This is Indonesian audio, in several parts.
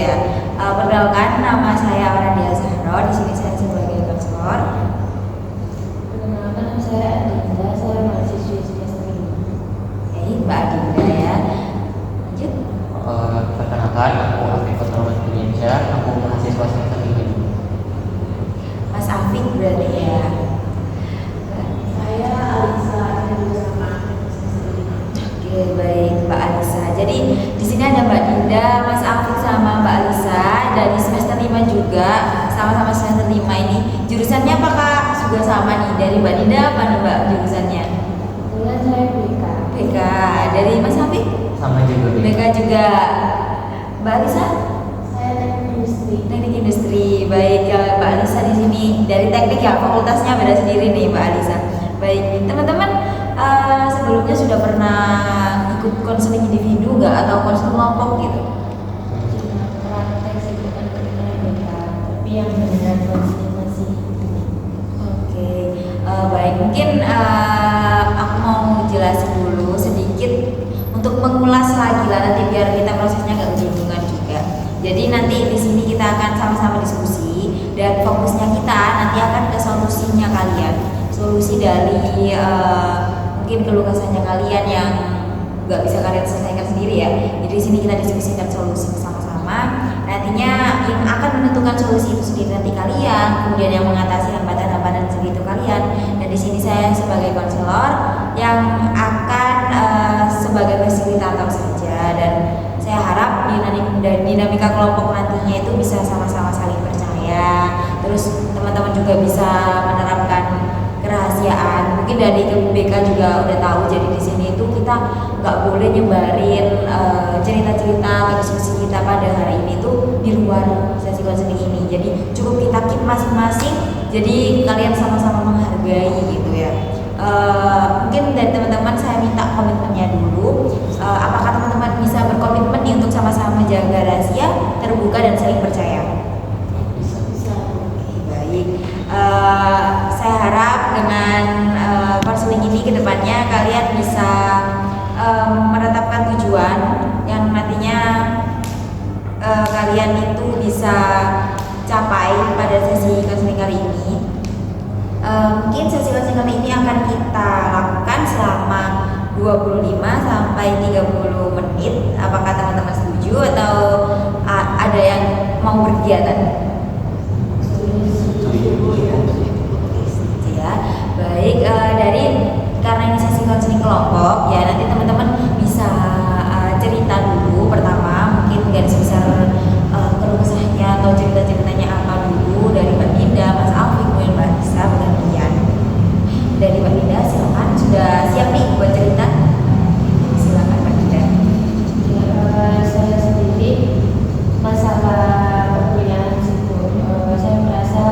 ya. Perkenalkan, nama saya Aurelia Zahro. Di sini saya sebagai konselor. Perkenalkan, nama saya Adinda. Saya mahasiswi semester 5. Mbak Adinda ya. Lanjut. Perkenalkan, aku Afif Fathurrahman Firdiansyah. Aku mahasiswa semester 5 juga. Mas Afif berarti ya. Saya Alisa, saya juga sama semester 5. Oke, baik Mbak Alisa. Jadi di sini ada Mbak Dinda, Mas Afif sama Mbak Alisa dari semester 5 juga, sama-sama semester 5 ini. Jurusannya apakah juga sama nih? Dari Mbak Dinda apa nih Mbak jurusannya? Kemudian saya BK. BK. Dari Mas Afif? Sama juga BK juga. Mbak Alisa? Saya teknik industri. Teknik industri. Baik ya, Mbak Alisa di sini dari teknik ya, fakultasnya beda sendiri nih Mbak Alisa. Baik, teman-teman sebelumnya sudah pernah ikut konseling individu nggak atau konseling kelompok gitu? Cuma praktek sih, bukan ketika BK, tapi yang benar konsultasi. Oke, baik. Mungkin aku mau jelasin dulu sedikit untuk mengulas lagi lah nanti biar kita prosesnya nggak kebingungan juga. Jadi nanti di sini kita akan sama-sama diskusi dan fokusnya kita nanti akan ke solusinya kalian. Solusi dari mungkin keluh kesahnya kalian yang nggak bisa kalian selesaikan sendiri ya. Jadi di sini kita diskusikan solusi bersama-sama. Nantinya yang akan menentukan solusi itu sendiri nanti kalian, kemudian yang mengatasi hambatan-hambatan sendiri itu kalian. Dan di sini saya sebagai konselor yang akan sebagai fasilitator saja, dan saya harap dinamika kelompok nantinya itu bisa sama-sama saling percaya. Terus teman-teman juga bisa menerapkan kerahasiaan. Mungkin dari BK juga udah tahu. Jadi di sini itu kita nggak boleh nyebarin cerita-cerita atau diskusi kita pada hari ini tuh di luar sesi konseling ini. Jadi cukup kita keep masing-masing. Jadi kalian sama-sama menghargai gitu ya. Mungkin dari teman-teman saya minta komitmennya dulu. Apakah teman-teman bisa berkomitmen nih untuk sama-sama menjaga rahasia, terbuka dan saling percaya? Bisa. Oke, baik. Saya harap dengan konseling ini kedepannya kalian bisa menetapkan tujuan yang nantinya kalian itu bisa capai pada sesi konseling kali ini. Mungkin sesi konseling kali ini akan kita lakukan selama 25 sampai 30 menit. Apakah teman-teman setuju atau ada yang mau berkegiatan? Ya, baik. Dari karena ini sesi konseling kelompok ya, nanti teman-teman bisa cerita dulu pertama, mungkin garis besar keluh kesahnya atau cerita-ceritanya apa dulu dari Mbak Dinda, Mas Alfi, kemudian Mbak Lisa bergantian. Dari Mbak Dinda silakan, sudah siap nih buat cerita? Silakan Mbak Dinda. Saya sendiri masalah perkuliahan situ, saya merasa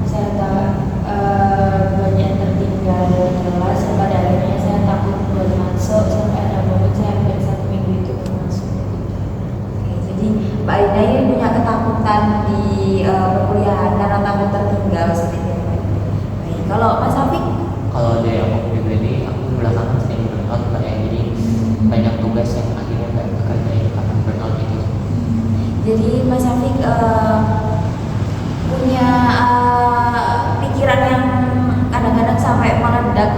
saya banyak tertinggal dari kelas. Pada akhirnya saya takut buat masuk, sampai ada momen saya hampir 1 minggu itu masuk. Oke, jadi Mbak Dinda ini punya ketakutan di perkuliahan karena takut tertinggal seperti itu. Baik, kalau Mas Afik? Kalau dari aku pribadi, aku belakangan sering burnout kayak jadi banyak tugas yang akhirnya nggak kerjain karena burnout itu. Jadi Mas Afik punya pikiran yang kadang-kadang sampai meledak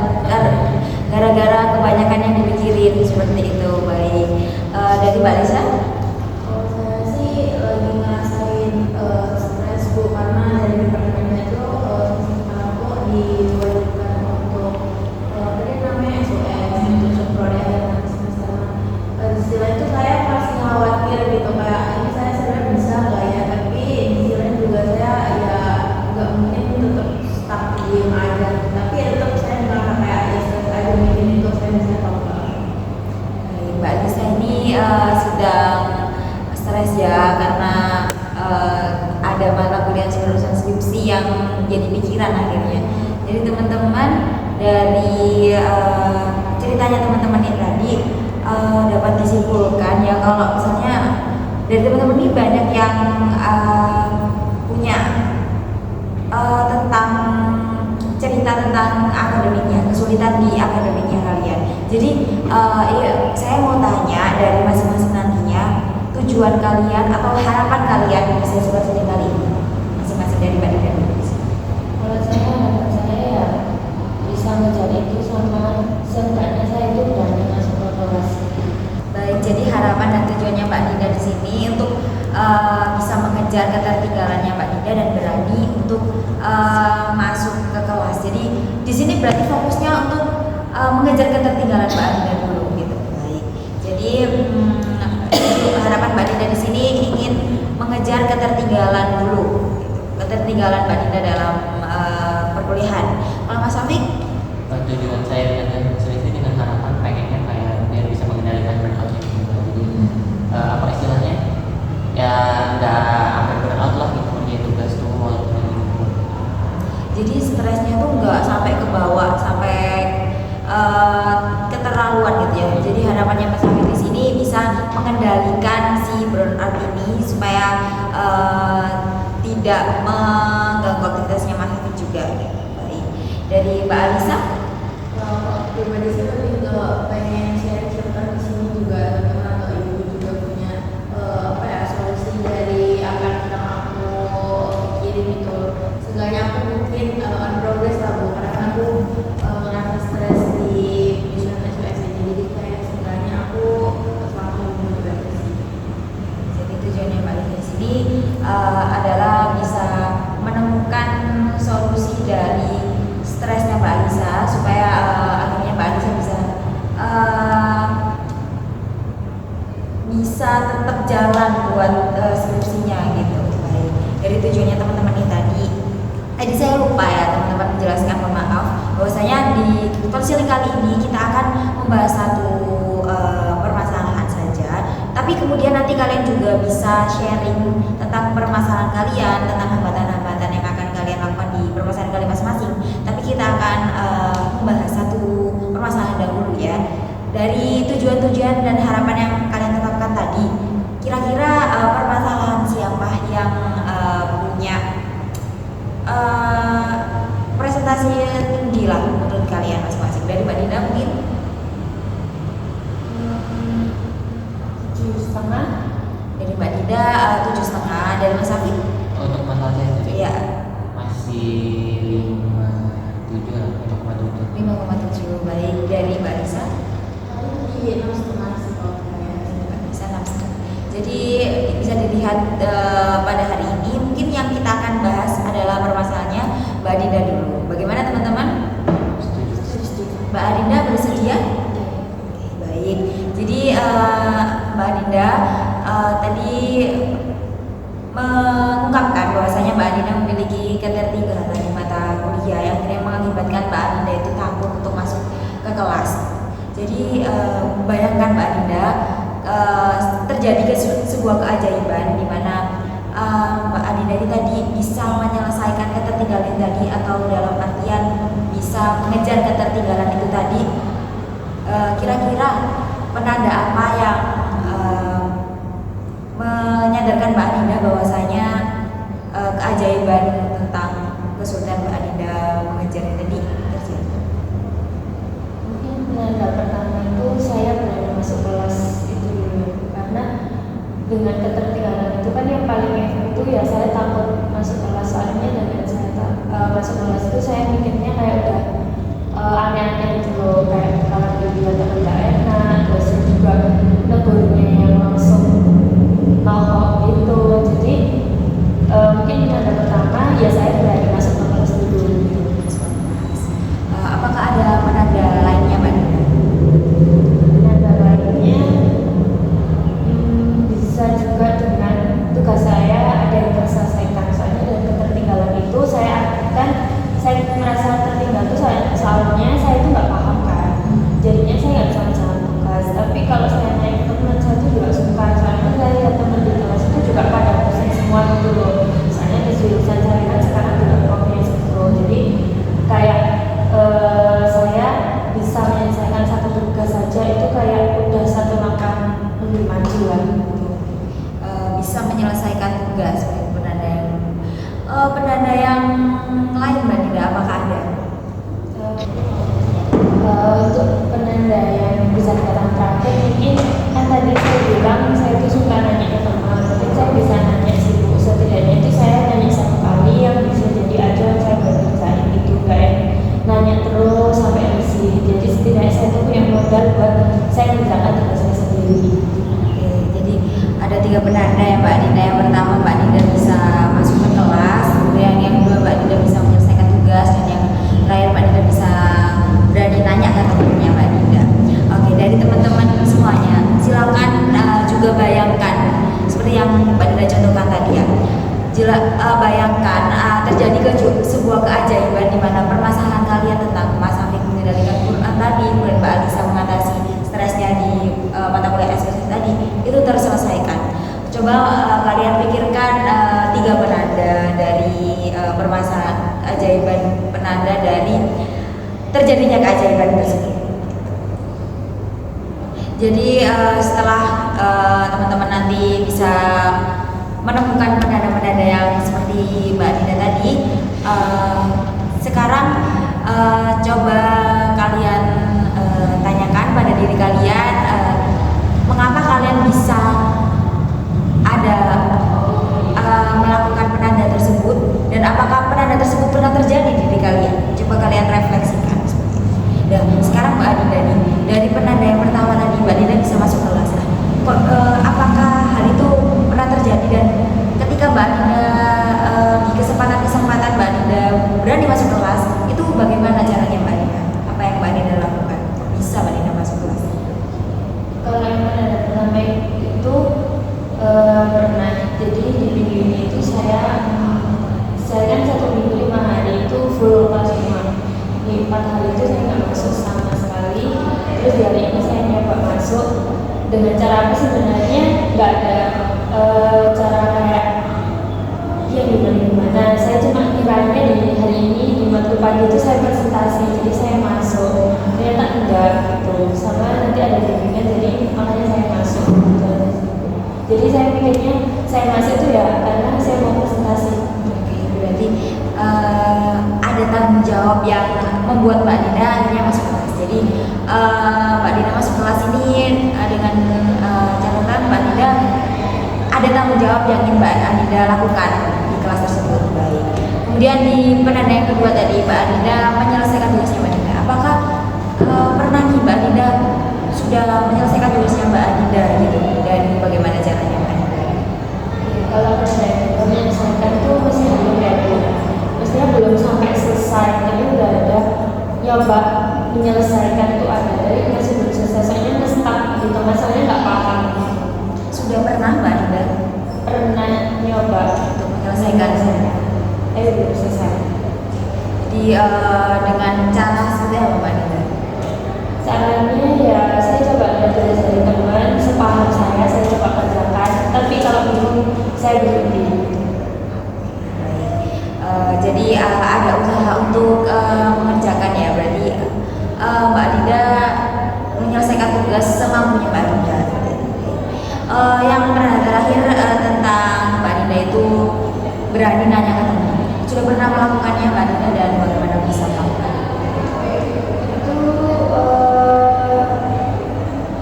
gara-gara kebanyakan yang dipikirin seperti itu. Baik, dari Mbak Lisa? Kalau saya sih lagi ngerasain stres Bu, karena dari departemennya itu aku diwajibkan untuk apa namanya SOS untuk semprot akhir semester. Istilah itu saya masih khawatir gitu, kayak ini saya sebenarnya bisa nggak ya, tapi di sisi lain juga saya ya nggak mungkin tetap stuck diem aja, tapi ya tetap saya merasa kayak ya stres aja, mungkin itu saya bisa tahu. Baik, Mbak Lisa ini sedang stres ya karena ada mata kuliah jurusan skripsi yang jadi pikiran akhirnya. Jadi teman-teman dari ceritanya teman-teman ini tadi dapat disimpulkan ya kalau misalnya dari teman-teman ini banyak yang punya tentang cerita tentang akademiknya, kesulitan di akademiknya kalian. Jadi saya mau tanya dari masing-masing nantinya tujuan kalian atau harapan mengejar ketertinggalannya Mbak Dinda dan berani untuk masuk ke kelas. Jadi di sini berarti fokusnya untuk mengejar ketertinggalan Mbak Dinda dulu gitu. Baik. Jadi harapan Mbak Dinda di sini ingin mengejar ketertinggalan dulu, gitu. Ketertinggalan Mbak Dinda dalam perkuliahan. Kalau Mas Afik? Tujuan saya dengan selesai dengan harapan pengennya kayak biar bisa mengendalikan burnout itu. Jadi apa istilahnya ya nggak sampai burnout lah gitu punya tugas tuh walaupun gitu. Jadi stresnya tuh nggak sampai ke bawah, sampai keterlaluan gitu ya. Jadi harapannya Mas Afif di sini bisa mengendalikan si burnout ini supaya tidak mengganggu aktivitasnya Mas Afif juga. Gitu. Baik. Dari Mbak Alisa? Kalau pribadi saya lebih ke pengen share cerita di sini juga teman atau ibu juga punya apa ya solusi dari apa yang sedang aku pikirin itu. Seenggaknya aku mungkin on progress lah bu, karena kan aku merasa stres di penyusunan SOS ini, jadi kayak seenggaknya aku selalu motivasi sih. Jadi tujuannya Mbak Alisa di sini adalah bisa menemukan solusi dari stresnya Mbak Alisa supaya akhirnya Mbak Alisa bisa tetap jalan buat skripsinya gitu. Baik. Dari tujuannya teman-teman ini tadi saya lupa ya teman-teman menjelaskan, mohon maaf, bahwasanya di konseling kali ini kita akan membahas satu permasalahan saja, tapi kemudian nanti kalian juga bisa sharing tentang permasalahan kalian, tentang hambatan-hambatan yang akan kalian lakukan di permasalahan kalian masing-masing. Tapi kita akan membahas satu permasalahan dahulu ya. Dari tujuan-tujuan dan harapan yang kalian tetapkan tadi, kira-kira permasalahan siapa yang punya presentasi tinggi lah menurut kalian masing-masing? Dari Mbak Dinda mungkin? 7,5. Dari Mbak Dinda 7,5. Dari Mas Afif? Untuk masalah saya sendiri Iya. masih 5,7 lah, 5,7. 5,7. Baik. Dari Mbak Lisa? Di 6,5 sih kalau saya. Mbak Lisa 6,5. Jadi bisa dilihat pada hari ini mungkin yang kita akan bahas adalah permasalahannya Mbak Dinda dulu. Bagaimana teman-teman? Setuju. Mbak Dinda bersedia? Oke, baik. Jadi Mbak Dinda tadi mengungkapkan bahwasanya Mbak Dinda memiliki ketertinggalan di mata kuliah yang akhirnya mengakibatkan Mbak Dinda itu takut untuk masuk ke kelas. Jadi bayangkan Mbak Dinda terjadi sebuah keajaiban di mana Mbak Dinda tadi bisa menyelesaikan ketertinggalan tadi, atau dalam artian bisa mengejar ketertinggalan itu tadi. Kira-kira penanda apa yang menyadarkan Mbak Dinda bahwasanya keajaiban tentang kesulitan Mbak Dinda mengejar tadi terjadi? Mungkin penanda pertama itu saya berani masuk kelas itu dulu, karena dengan ketertinggalan itu kan yang paling efek itu ya saya takut masuk kelas, soalnya dengan saya masuk kelas itu saya mikirnya kayak udah aneh-aneh gitu loh, kayak kalau dia teman gak enak, dosen juga negurnya yang langsung nohok gitu. Jadi mungkin penanda pertama ya saya berani masuk ke kelas dulu gitu. Apakah ada penanda lainnya Mbak Dinda? Penanda lainnya bisa juga dengan tugas saya ada yang terselesaikan, soalnya dengan ketertinggalan itu saya artikan saya merasa tertinggal tuh soalnya saya itu nggak paham kan, jadinya saya nggak bisa menjalankan tugas. Tapi kalau saya naik ke teman saya itu juga suka, soalnya saya lihat teman di kelas itu juga pada pusing semua gitu loh, soalnya di jurusan saya kan sekarang juga profesi gitu. Jadi kayak saya bisa menyelesaikan satu tugas saja itu kayak udah satu langkah lebih maju lah gitu. Bisa menyelesaikan tugas, penanda yang lain Mbak Dinda apakah ada? Untuk penanda yang bisa dikatakan terakhir, mungkin kan tadi saya bilang saya itu suka nanya ke teman, mungkin saya bisa nanya sih bu, setidaknya itu saya nanya satu kali yang bisa jadi aja saya berkerjain gitu, gak yang nanya terus sampai habis. Jadi setidaknya saya itu punya modal buat saya mengerjakan tugas saya sendiri. Oke, jadi ada 3 penanda ya Mbak Dinda. Yang pertama Mbak Dinda bisa bayangkan terjadi sebuah keajaiban di mana permasalahan kalian tentang Mas Afif mengendalikan Quran tadi, kemudian Mbak Alisa mengatasi stresnya di mata kuliah SPSS tadi, itu terselesaikan. Coba kalian pikirkan 3 penanda dari permasalahan keajaiban, penanda dari terjadinya keajaiban tersebut. Jadi setelah teman-teman nanti bisa menemukan penanda-penanda yang seperti Mbak Dinda tadi, sekarang coba kalian tanyakan pada diri kalian, mengapa kalian bisa ada melakukan penanda tersebut, dan apakah penanda tersebut pernah terjadi di diri kalian. Coba kalian refleksikan seperti itu. Dan sekarang Mbak Dinda nih, dari penanda yang pertama tadi Mbak Dinda bisa masuk kelas. Apakah hal itu pernah terjadi, dan ketika Mbak Dinda di kesempatan-kesempatan Mbak Dinda berani masuk kelas, itu bagaimana caranya Mbak Dinda? Apa yang Mbak Dinda lakukan? Bisa Mbak Dinda masuk kelas? Kalau yang penanda pertama itu pernah, jadi di minggu ini itu saya kan 1 minggu 5 hari itu full kelas semua. Di 4 hari itu saya nggak masuk sama sekali. Terus di hari ini saya nyoba masuk dengan cara apa sebenarnya, nggak ada cara kayak yang gimana. Saya cuma kiranya di hari ini di matkul pagi itu saya presentasi, jadi saya masuk. Ternyata enggak gitu. Sama nanti ada bimbingan, jadi makanya saya masuk. Jadi saya pikirnya saya masuk itu ya karena saya mau presentasi. Oke, berarti ada tanggung jawab yang membuat Mbak Dinda akhirnya masuk kelas. Jadi Mbak Dinda masuk kelas ini dengan catatan Mbak Dinda ada tanggung jawab yang ingin Mbak Dinda lakukan di kelas tersebut. Baik. Kemudian di penanda yang kedua tadi Mbak Dinda menyelesaikan tugasnya Mbak Dinda. Apakah pernah nih Mbak Dinda sudah menyelesaikan tugasnya Mbak Dinda gitu, dan bagaimana caranya Mbak Dinda? Kalau penanda menyelesaikan itu mestinya belum ready, mestinya belum sampai selesai, tapi udah ada nyoba menyelesaikan itu ada, tapi masih belum selesai, soalnya nge-stuck gitu, masalahnya nggak paham. Sudah pernah Mbak Dinda Pernah nyoba untuk menyelesaikan? belum selesai. Jadi dengan cara seperti apa Mbak Dinda? Caranya ya saya coba belajar dari teman, sepaham saya coba kerjakan, tapi kalau bingung saya berhenti. Jadi ada usaha untuk mengerjakan ya, berarti Mbak Dinda menyelesaikan tugas semampunya Mbak Dinda. Yang terakhir tentang Mbak Dinda itu berani nanya ke teman. Sudah pernah melakukannya Mbak Dinda, dan bagaimana bisa melakukan? Itu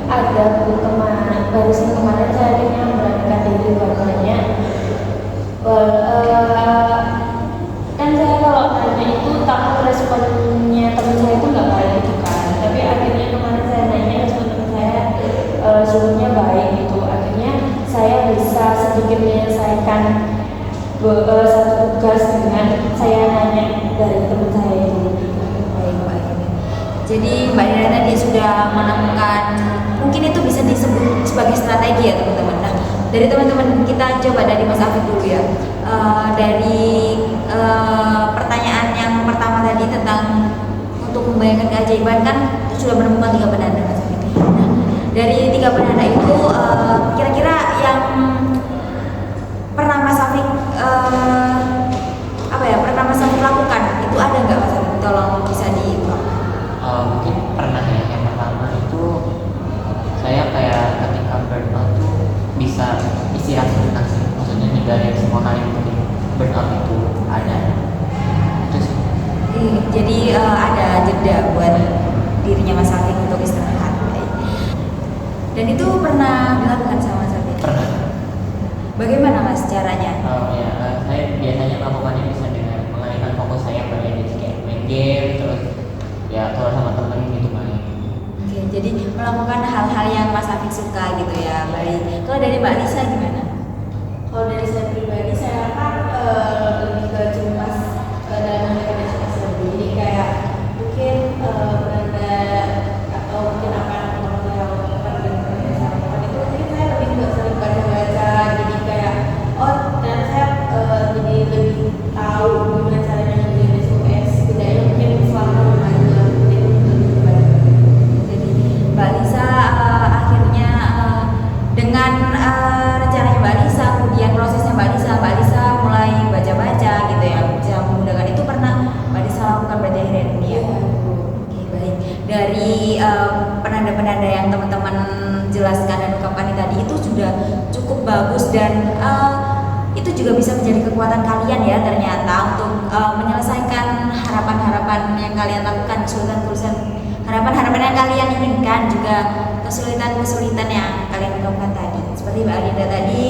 ada barusan kemarin saya akhirnya memberanikan diri buat nanya. Kan saya kalau nanya itu takut responnya teman saya itu nggak baik gitu kan, tapi akhirnya kemarin saya nanya respon teman saya sebelumnya baik gitu, akhirnya saya bisa sedikit menyelesaikan satu tugas dengan saya nanya dari teman saya itu. Baik, Mbak Dinda. Jadi Mbak Dinda tadi sudah menemukan, mungkin itu bisa disebut sebagai strategi ya teman-teman. Nah, dari teman-teman kita coba dari Mas Afif dulu ya. Dari pertanyaan yang pertama tadi tentang untuk membayangkan keajaiban, kan sudah menemukan 3 penanda Mas Afif. Nah, dari 3 penanda itu kira-kira yang pernah Mas Afif pernah Mas Afif lakukan itu ada nggak Mas Afif? Tolong bisa diulang. Mungkin pernah ya. Yang pertama itu saya kayak ketika burnout tuh bisa istirahat sebentar sih, maksudnya ninggalin semua hal yang penting. Burnout itu ada terus. Jadi ada jeda buat dirinya Mas Afif untuk istirahat. Dan itu pernah dilakukan sama Mas Afif? Pernah. Bagaimana Mas caranya? Saya biasanya melakukannya bisa dengan mengalihkan fokus saya pada kayak main game, terus ya kalau sama temen gitu main. Oke, jadi melakukan hal-hal yang Mas Afif suka gitu ya. Baik. Kalau dari Mbak Lisa gimana? Kalau dari saya pribadi, saya kan lebih ke cemas dalam menjaga cemas lebih. Jadi kayak mungkin beranda atau mungkin apa yang saya lakukan dan saya lakukan itu mungkin saya lebih nggak sering baca-baca. Jadi kayak ternyata saya bagus dan itu juga bisa menjadi kekuatan kalian ya ternyata untuk menyelesaikan harapan-harapan yang kalian lakukan, kesulitan-kesulitan, harapan-harapan yang kalian inginkan, juga kesulitan-kesulitan yang kalian ungkapkan tadi. Seperti Mbak Adinda tadi,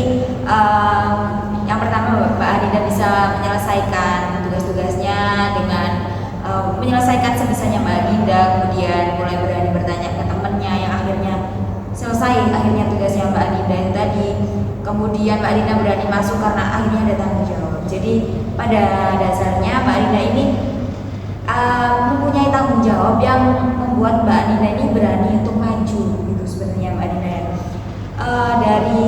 yang pertama Mbak Adinda bisa menyelesaikan tugas-tugasnya dengan menyelesaikan sebisanya Mbak Adinda, kemudian mulai berani bertanya ke temannya yang akhirnya selesai tugasnya Mbak Adinda yang tadi. Kemudian Mbak Adinda berani masuk karena akhirnya ada tanggung jawab. Jadi pada dasarnya Mbak Adinda ini mempunyai tanggung jawab yang membuat Mbak Adinda ini berani untuk maju gitu sebenarnya Mbak Adinda ya. Dari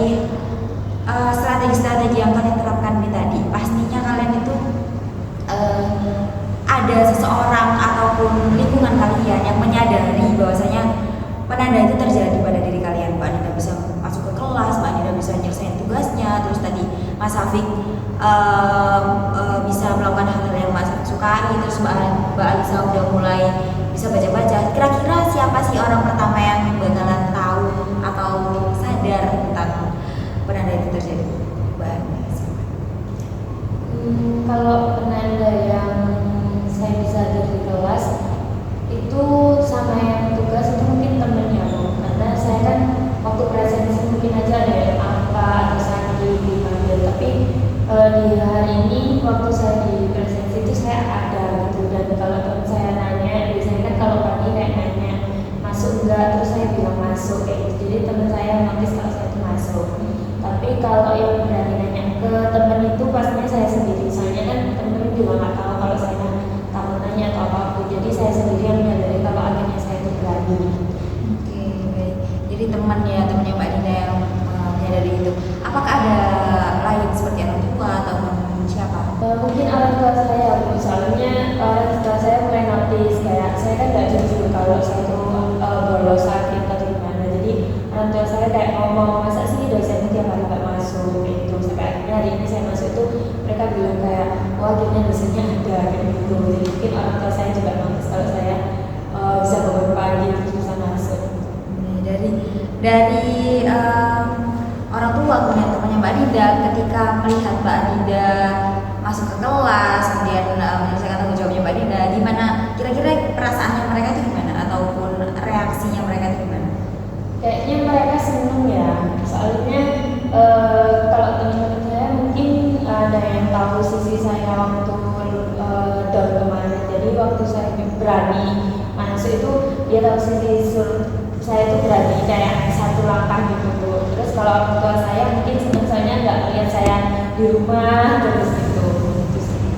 strategi-strategi yang kalian terapkan ini tadi, pastinya kalian itu ada seseorang ataupun lingkungan kalian yang menyadari bahwasanya penanda itu terjadi pada diri kalian. Mbak Adinda bisa masuk ke kelas, Mbak Adinda bisa nyelesain tugasnya, terus tadi Mas Hafik bisa melakukan hal-hal yang Mas Hafik sukai, terus Mbak Alisa udah mulai bisa baca-baca. Kira-kira siapa sih orang pertama yang bakalan tahu atau sadar tentang penanda itu terjadi? Mbak Alisa. Kalau penanda yang saya bisa dari kelas itu sama yang tugas itu mungkin temennya Bu, karena saya kan waktu presensi mungkin aja ada apa atau sakit dipanggil, tapi di hari ini waktu saya di presensi itu saya ada gitu. Dan kalau teman saya nanya, biasanya kan kalau pagi kayak nanya masuk enggak, terus saya bilang masuk kayak gitu. Jadi teman saya notice kalau saya itu masuk. Tapi kalau yang berani nanya ke teman itu pastinya saya sendiri, soalnya kan temen juga nggak tahu kalau saya tahu nanya atau apapun. Jadi saya sendiri yang menyadari kalau akhirnya saya itu berani. Oke, baik. Jadi temannya Mbak Adinda yang menyadari itu. Apakah ada lain seperti orang tua atau siapa? Mungkin orang tua saya, soalnya orang tua saya mulai notice kayak saya kan nggak jujur kalau saya itu bolos sakit atau gimana. Jadi orang tua saya kayak ngomong, masa sih dosen tiap hari nggak masuk itu. Sampai akhirnya hari ini saya masuk itu mereka bilang kayak, wah akhirnya dosennya ada kayak gitu. Jadi mungkin orang tua saya juga notice kalau saya bisa bangun pagi terus bisa masuk. Dari orang tua kemudian temannya Mbak Adinda ketika melihat Mbak Adinda masuk ke kelas kemudian menyelesaikan tanggung jawabnya Mbak Adinda, gimana kira-kira perasaannya mereka itu gimana ataupun reaksinya mereka itu gimana? Kayaknya mereka seneng ya, soalnya kalau teman-teman saya mungkin ada yang tahu sisi saya waktu down kemarin. Jadi waktu saya berani masuk itu dia tahu sisi saya itu berani kayak satu langkah gitu tuh. Terus kalau orang tua saya mungkin seneng, soalnya nggak lihat saya di rumah terus gitu.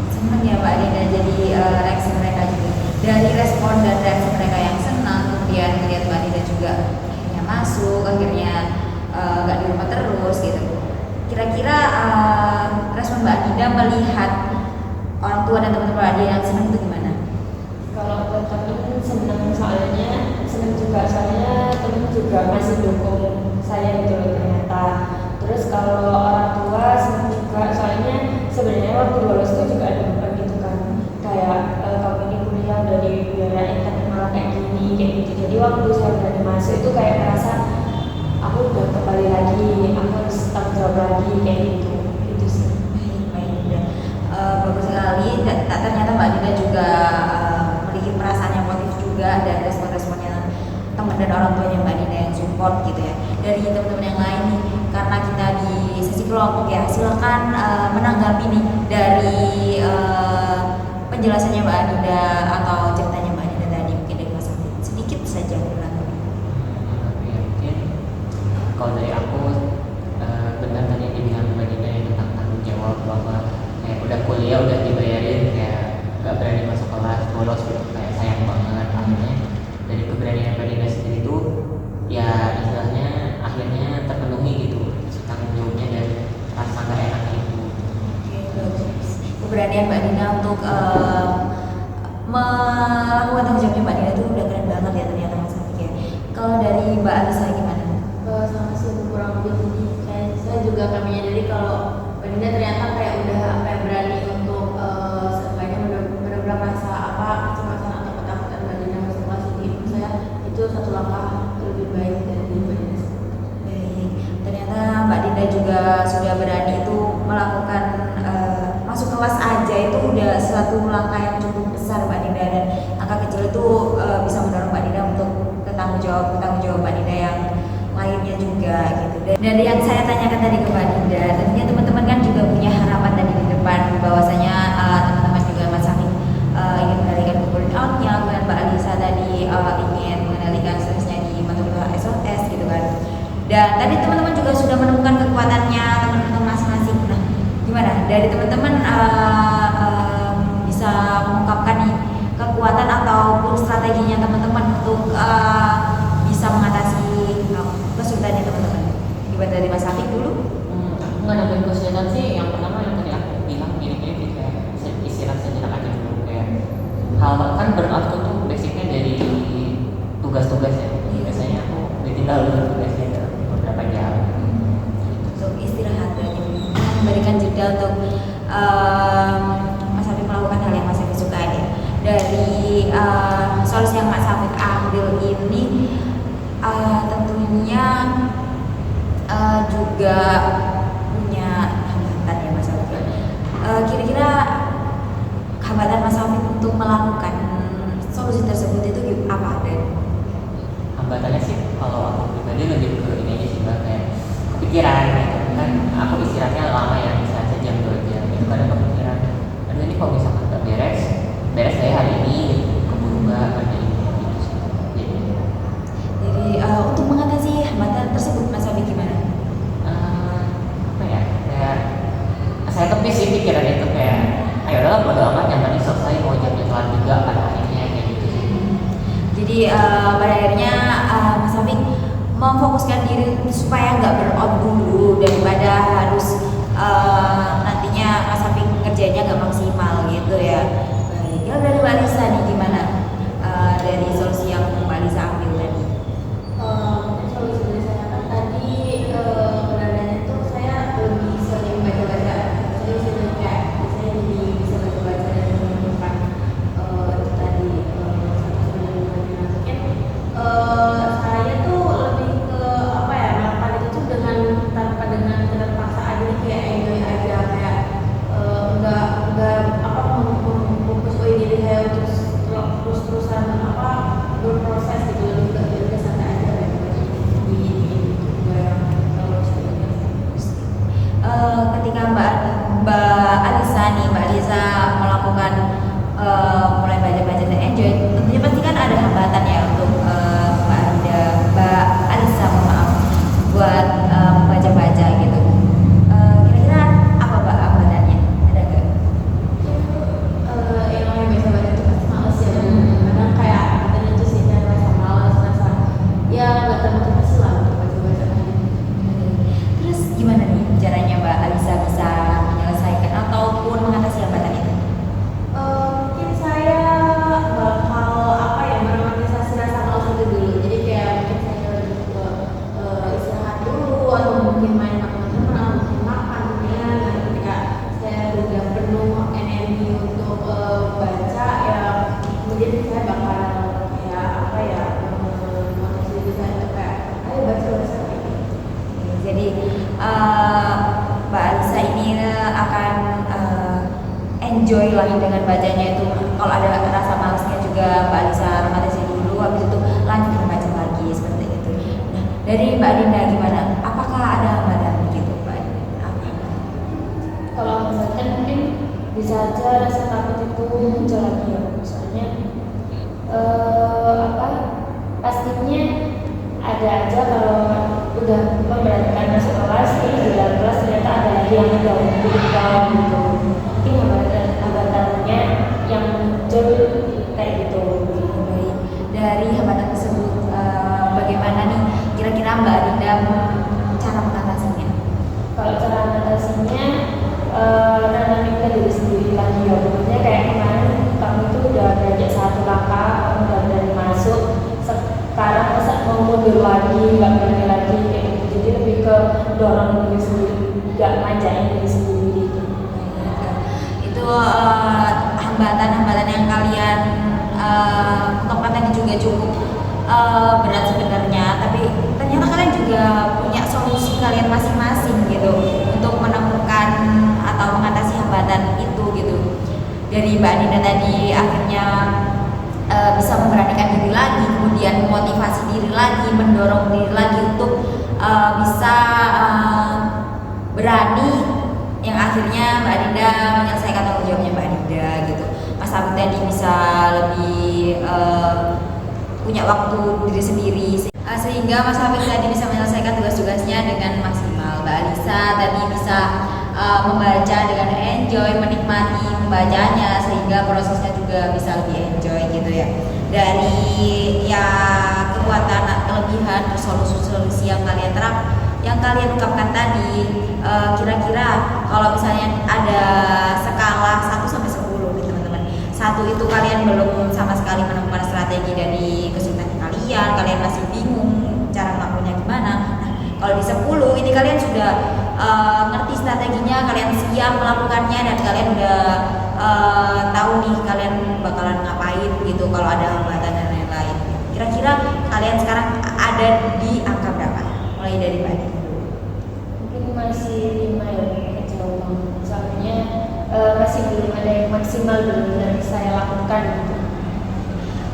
Seneng ya Mbak Adinda, jadi reaksi mereka juga dari respon dan reaksi mereka yang senang, kemudian melihat Mbak Adinda juga akhirnya masuk, akhirnya nggak di rumah terus gitu. Kira-kira respon Mbak Adinda melihat orang tua dan teman-teman Mbak Adinda yang senang itu gimana? Kalau teman seneng, soalnya seneng juga soalnya teman juga masih dukung saya gitu loh ternyata. Terus kalau orang tua seneng juga soalnya sebenarnya waktu bolos itu juga ada beban gitu kan, kayak kamu ini kuliah udah dibiayain tapi malah kayak gini kayak gitu. Jadi waktu saya berani masuk itu kayak merasa aku udah kembali lagi, aku harus tanggung jawab lagi kayak gitu. Itu sih. Baik, bagus sekali. Ternyata Mbak Adinda juga memiliki perasaan yang positif juga dan respon-responnya teman dan orang tuanya Mbak Adinda yang support gitu ya. Dari teman-teman yang lain nih, karena kita di sesi kelompok ya, silakan menanggapi nih dari penjelasannya Mbak Adinda atau ceritanya Mbak Adinda tadi, mungkin dari Mas Hafid sedikit saja menanggapi. Mungkin kalau dari aku benar tadi yang dibilang Mbak Adinda yang tentang tanggung jawab, bahwa kayak udah kuliah udah dibayarin kayak nggak berani masuk kelas, bolos gitu, kayak sayang banget. Akhirnya dari keberanian Mbak Adinda sendiri itu ya istilahnya akhirnya terpenuhi gitu si tanggung jawabnya dan rasa nggak enak itu. Oke, bagus. Keberanian Mbak Adinda untuk melakukan tanggung jawabnya Mbak Adinda itu udah keren banget ya ternyata Mas Hafid ya. Kalau dari Mbak Alisa gimana? Sama sih kurang lebih ini kayak saya juga akan menyadari kalau Belinda ternyata kayak udah apa ya, berani untuk seenggaknya benar-benar merasa apa kecemasan atau ketakutan Belinda masuk kelas ini. Menurut saya itu satu langkah lebih baik dari Belinda. Baik, ternyata Mbak Dinda juga satu langkah yang cukup besar Mbak Dinda, dan angka kecil itu bisa mendorong Mbak Dinda untuk tanggung jawab Mbak Dinda yang lainnya juga gitu. Dan dari yang saya tanyakan tadi ke Mbak Dinda, tentunya teman-teman kan juga punya harapan tadi di depan bahwasanya teman-teman juga Mas Afif ingin mengendalikan burnout-nya, kemudian Mbak Alisa tadi ingin mengendalikan stresnya di mata kuliah SOS gitu kan. Dan tadi teman-teman juga sudah menemukan kekuatannya teman-teman masing-masing. Nah, gimana dari teman-teman bisa mengungkapkan nih kekuatan ataupun strateginya teman-teman untuk bisa mengatasi kesulitannya teman-teman? Gimana dari Mas Afif dulu? Aku nggak nambahin kesulitan sih. Yang pertama yang tadi aku bilang mirip-mirip kayak istirahat sejenak aja dulu, kayak hal kan burnout tuh basicnya dari tugas-tugas ya. Biasanya aku ditinggal dulu tugasnya dalam beberapa jam. Untuk istirahat berarti memberikan jeda untuk Mas Afif melakukan hal yang Mas Afif suka ya. Dari solusi yang Mas Afif ambil ini tentunya juga punya hambatan ya Mas Afif. Kira-kira hambatan Mas Afif untuk melakukan solusi tersebut itu apa? Dan Hambatannya sih kalau aku pribadi lebih ke ini aja sih Mbak, kayak kepikiran gitu kan. Aku istirahatnya lama ya, bisa aja jam 2 jam itu kadang kepikiran, aduh ini kok misalkan nggak beres saya hari ini gitu, keburu nggak ada ini gitu sih. Jadi untuk mengatasi hambatan tersebut Mas Afif gimana? Apa ya, kayak saya tepis sih pikiran itu, kayak ayo udahlah bodo amat, yang penting selesai, mau jamnya telat juga pada akhirnya kayak gitu sih. Jadi pada akhirnya Mas Afif memfokuskan diri supaya nggak burnout dulu daripada harus nantinya Mas Afif ngerjainnya nggak maksimal gitu ya. Baik, ya dari Mbak Lisa nih gimana dari solusi yang Mbak Lisa ambil tadi? Solusi dari saya kan tadi penandanya itu saya lebih sering baca-baca, jadi sering kayak saya jadi bisa baca-baca dan menemukan itu tadi mungkin saya tuh lebih ke apa ya, melakukan itu tuh dengan tanpa dengan terpaksa aja, kayak enjoy aja, kayak enggak apa memfokus diri saya untuk terus-terusan apa berproses gitu, lebih ke udah santai aja di Ketika Mbak Alisa nih, Mbak Alisa melakukan mulai baca-baca dan enjoy, tentunya pasti kan ada hambatan ya untuk Mbak Alisa, maaf, buat baca-baca gitu. Kira-kira apa Mbak hambatannya? Ada nggak? yang namanya biasa baca itu pasti males ya, kadang kayak katanya tuh sih saya rasa males, rasa ya nggak termotivasi lah untuk baca-baca. Terus gimana nih caranya Mbak Alisa bisa menyelesaikan ataupun mengatasi hambatan itu? Mungkin saya bakal apa ya, meromantisasi rasa males itu dulu, jadi kayak mungkin saya lebih ke istirahat dulu, atau mungkin main sama teman-teman, atau mungkin makan ya. Nah, ketika saya udah penuh energi untuk baca ya, kemudian saya bakal kayak apa ya, memotivasi diri saya untuk kayak ayo baca kayak gitu. Jadi Mbak Alisa ini akan enjoy lah dengan bacanya itu. Kalau ada rasa malasnya juga Mbak Alisa romantisasi dulu, habis itu lanjut membaca lagi seperti itu. Nah, dari Mbak Dinda gimana? Apakah ada hambatan begitu Mbak Dinda? Apa? Kalau misalkan mungkin bisa aja rasa takut itu muncul lagi ya, misalnya apa pastinya ada aja kalau udah memberatkan masuk kelas, di dalam kelas ternyata ada lagi yang ngeganggu kita gitu, mungkin hambatannya yang muncul kayak gitu. Baik. Dari hambatan tersebut bagaimana nih kira-kira Mbak Dinda cara mengatasinya? Kalau cara mengatasinya nanamkan diri sendiri lagi ya, maksudnya kayak kemarin kamu itu udah belajar satu langkah, kamu udah berani masuk, sekarang masa mau mundur lagi, nggak berani lagi kayak gitu. Jadi lebih ke dorong diri sendiri, nggak manjain diri sendiri gitu. Itu hambatan-hambatan yang kalian ungkapkan tadi juga cukup berat sebenarnya, tapi ternyata kalian juga punya solusi kalian masing-masing gitu untuk menemukan atau mengatasi hambatan itu gitu. dari Mbak Adinda tadi akhirnya bisa memberanikan diri lagi, kemudian memotivasi diri lagi, mendorong diri lagi untuk bisa berani, yang akhirnya Mbak Adinda menyelesaikan tanggung jawabnya Mbak Adinda gitu. Mas Afif tadi bisa lebih punya waktu diri sendiri, sehingga Mas Afif tadi bisa menyelesaikan tugas-tugasnya dengan maksimal. Mbak Alisa tadi bisa membaca dengan enjoy, menikmati membacanya, sehingga prosesnya juga bisa lebih enjoy gitu ya. Dari ya kekuatan, kelebihan, solusi-solusi yang kalian kalian ungkapkan tadi, kira-kira kalau misalnya ada skala 1 sampai 10 nih teman-teman. 1 itu kalian belum sama sekali menemukan strategi dari kesulitan kalian masih bingung cara melakukannya gimana. Nah, kalau di 10 ini kalian sudah ngerti strateginya, kalian siap melakukannya, dan kalian udah tahu nih kalian bakalan ngapain gitu kalau ada hambatan dan lain-lain. Kira-kira kalian sekarang ada di angka berapa? Mulai dari Mbak Adinda dulu. Mungkin masih 5 ya, kejauhan. Soalnya masih belum ada yang maksimal benar-benar saya lakukan gitu.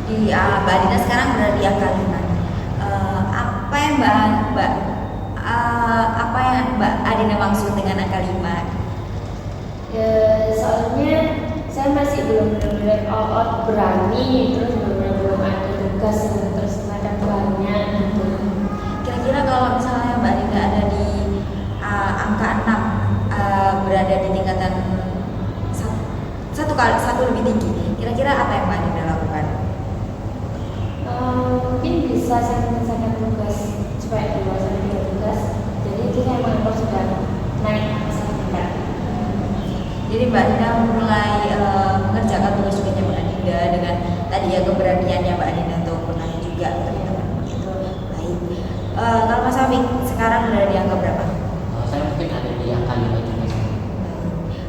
Di Mbak Adinda sekarang berada di angka 5. Apa yang Mbak Adinda maksud dengan angka 5? Ya, soalnya saya masih belum benar-benar all out berani, terus benar-benar belum ada tugas yang terus akan banyak gitu. Kira-kira kalau misalnya Mbak Adinda ada di angka 6, berada di tingkatan satu lebih tinggi, kira-kira apa yang Mbak Adinda lakukan? Mungkin bisa saya menyelesaikan tugas supaya 2 sampai 3 tugas. Jadi itu saya menganggap sudah naik satu tingkat. Jadi Mbak Adinda mulai mengerjakan tugas-tugasnya Mbak Adinda dengan tadi ya keberaniannya Mbak Adinda untuk bertanya juga teman-teman. Itu baik. Kalau Mas Afif sekarang berada di angka berapa? Saya mungkin ada di angka 5 juga sih.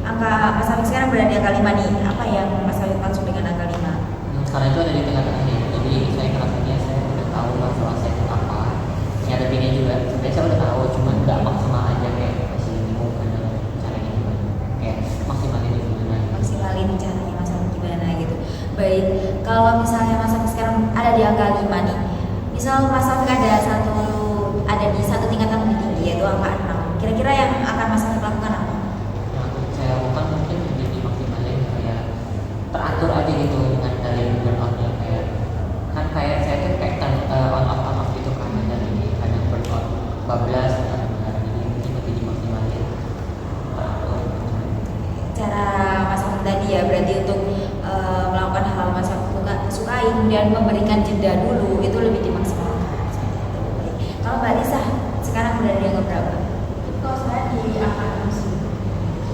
Angka Mas Afif sekarang berada di angka 5 nih. Apa yang Mas Afif maksud dengan angka 5? Karena itu ada di tengah-tengah ya. Jadi saya ngerasanya saya udah tahu masalah saya itu apa. Nyadapinnya juga. Sebenarnya saya udah tahu, cuman nggak maksimal aja, kayak masih bingung ada caranya gimana. Kayak maksimalin itu gimana. Maksimalin caranya Mas Afif gimana gitu. Baik. Kalau misalnya Mas Afif sekarang ada di angka 5 nih. Misal Mas Afif ada di satu tingkatan lebih tinggi, yaitu angka 6. Kira-kira yang akan Mas Afif lakukan apa? Yang saya lakukan mungkin jadi maksimalin kayak teratur aja gitu dengan dari burnoutnya, kayak saya tuh kayak on off gitu kan, dari kadang burnout bablas, kadang ini mungkin lebih dimaksimalin teratur. Cara Mas Afif tadi ya berarti untuk melakukan hal Mas Afif sukai dan memberikan jeda dulu itu lebih dimaksimalkan. Baik. Kalau Mbak Alisa sekarang berada di angka berapa? Kalau saya di angka 6 sih.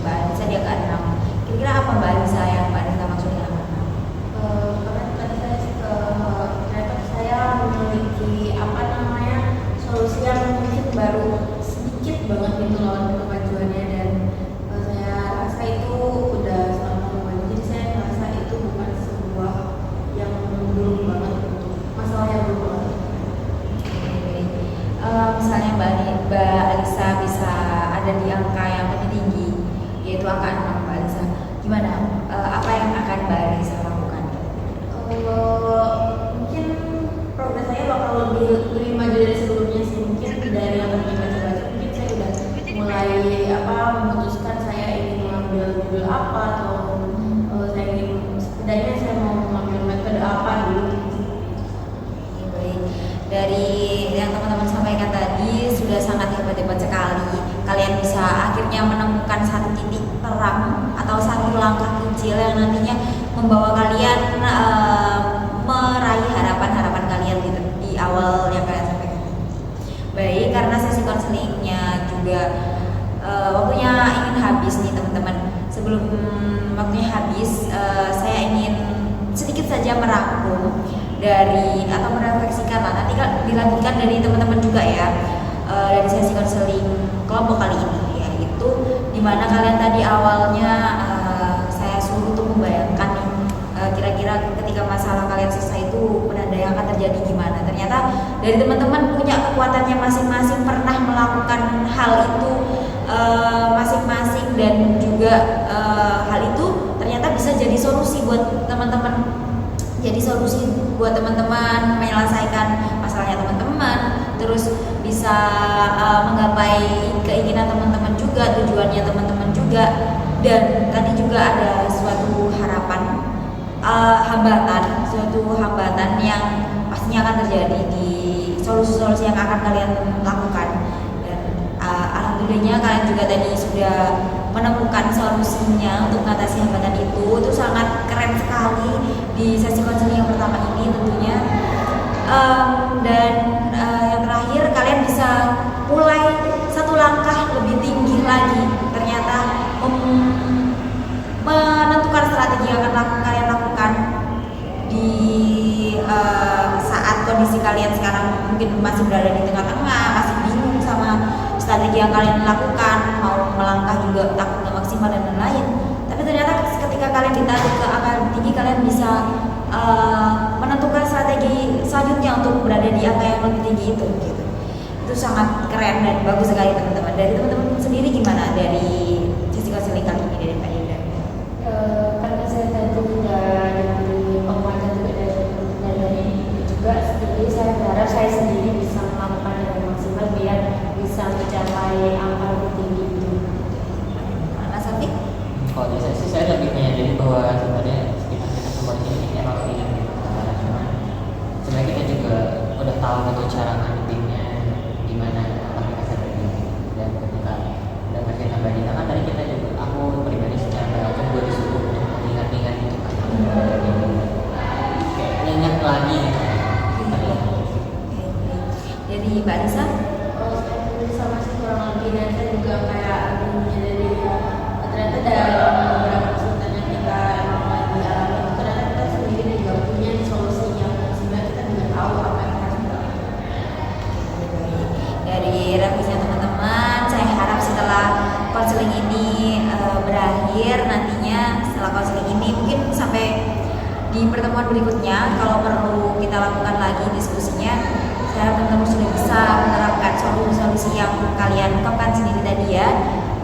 Mbak Alisa di angka 6. Kira-kira apa Mbak Alisa yang Mbak Alisa maksud dengan angka 6? Karena tadi ternyata saya memiliki solusi yang mungkin baru sedikit banget gitu lawan kemajuannya, dan saya rasa itu udah selama kemajuan. Jadi saya merasa itu bukan sebuah yang belum banget, masalah yang belum banget. Misalnya Mbak Alisa bisa ada di angka yang lebih tinggi, yaitu angka 6, Mbak Alisa. Gimana? Apa yang akan Mbak Alisa lakukan? Mungkin progres saya bakal lebih maju dari sebelumnya sih. Mungkin dari yang tadi baca-baca, mungkin saya udah mulai memutuskan saya ingin mengambil judul apa, atau saya ingin setidaknya saya mau mengambil metode apa dulu. Baik. Dari yang teman-teman sampaikan tadi sudah sangat hebat-hebat sekali. Kalian bisa akhirnya menemukan satu titik terang atau satu langkah kecil yang nantinya membawa kalian meraih harapan-harapan kalian di awal yang kalian sampaikan. Baik, karena sesi konselingnya juga waktunya ingin habis nih teman-teman. Sebelum waktunya habis, saya ingin sedikit saja merangkum dari atau merefleksikan lah, nanti dilanjutkan dari teman-teman juga ya, dari sesi konseling kelompok kali ini, yaitu dimana kalian tadi awalnya saya suruh untuk membayangkan nih kira-kira ketika masalah kalian selesai itu penanda yang akan terjadi gimana. Ternyata dari teman-teman punya kekuatannya masing-masing, pernah melakukan hal itu masing-masing, dan juga hal itu ternyata bisa jadi solusi buat teman-teman. Jadi solusi buat teman-teman menyelesaikan masalahnya teman-teman, terus bisa menggapai keinginan teman-teman juga, tujuannya teman-teman juga. Dan tadi juga ada suatu harapan, suatu hambatan yang pastinya akan terjadi di solusi-solusi yang akan kalian lakukan. Dan alhamdulillahnya kalian juga tadi sudah menemukan solusinya untuk mengatasi hambatan itu sangat keren sekali di sesi konseling yang pertama ini tentunya. Dan yang terakhir, kalian bisa mulai satu langkah lebih tinggi lagi, ternyata menentukan strategi yang akan kalian lakukan di saat kondisi kalian sekarang mungkin masih berada di tengah-tengah, masih bingung sama strategi yang kalian lakukan, mau melangkah juga takut nggak maksimal dan lain-lain. Tapi ternyata ketika kalian ditarik ke angka lebih tinggi, kalian bisa menentukan strategi selanjutnya untuk berada di angka yang lebih tinggi itu. Gitu. Itu sangat keren dan bagus sekali teman-teman. Dari teman-teman sendiri gimana dari sesi konseling kali ini dari Mbak Dinda? Karena saya tadi sudah diberi penguatan juga dari ini juga, jadi saya berharap saya sendiri bisa melakukan dengan maksimal biar bisa mencapai angka lebih tinggi itu. Mas Afiq? Kalau di saya sih saya lebih menyadari bahwa sebenarnya kita semua ini emang ingin gitu. Cuma sebenarnya kita juga udah tahu gitu cara ngadepinnya gimana aplikasi tadi. Dan ketika udah ngerti tambah di tangan tadi kita juga, aku pribadi secara aku juga disuruh untuk ingat-ingat gitu kan. Kayak ingat lagi gitu. Jadi Mbak Lisa? Sama sih kurang lebih, dan saya juga kayak lebih menyadari ternyata dalam beberapa kesulitan yang kita emang lagi alami itu ternyata kita sendiri juga punya solusinya, sebenarnya kita juga tahu apa yang harus dilakukan. Dari revisinya teman-teman, saya harap setelah konseling ini berakhir, nantinya setelah konseling ini mungkin sampai di pertemuan berikutnya kalau perlu kita lakukan lagi diskusinya, saya harap teman-teman sudah bisa menerapkan solusi-solusi yang kalian ungkapkan sendiri tadi ya.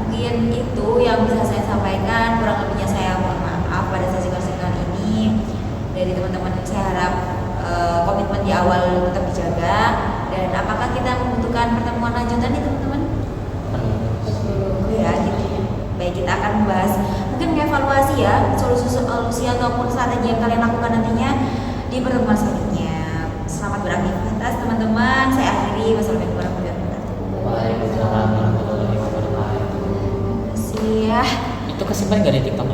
Mungkin itu yang bisa saya sampaikan, kurang lebihnya saya mohon maaf pada sesi konseling kali ini. Dari teman-teman saya harap komitmen di awal tetap dijaga. Dan apakah kita membutuhkan pertemuan lanjutan nih teman-teman? Ya gitu. Baik, kita akan membahas mungkin mengevaluasi ya solusi ataupun strategi yang kalian lakukan nantinya di pertemuan selanjutnya. Selamat beraktivitas teman-teman. Saya akhiri. Wassalamualaikum warahmatullahi wabarakatuh. Waalaikumsalam warahmatullahi wabarakatuh. Terima kasih ya. Itu kesimpulan gak ada TikTok?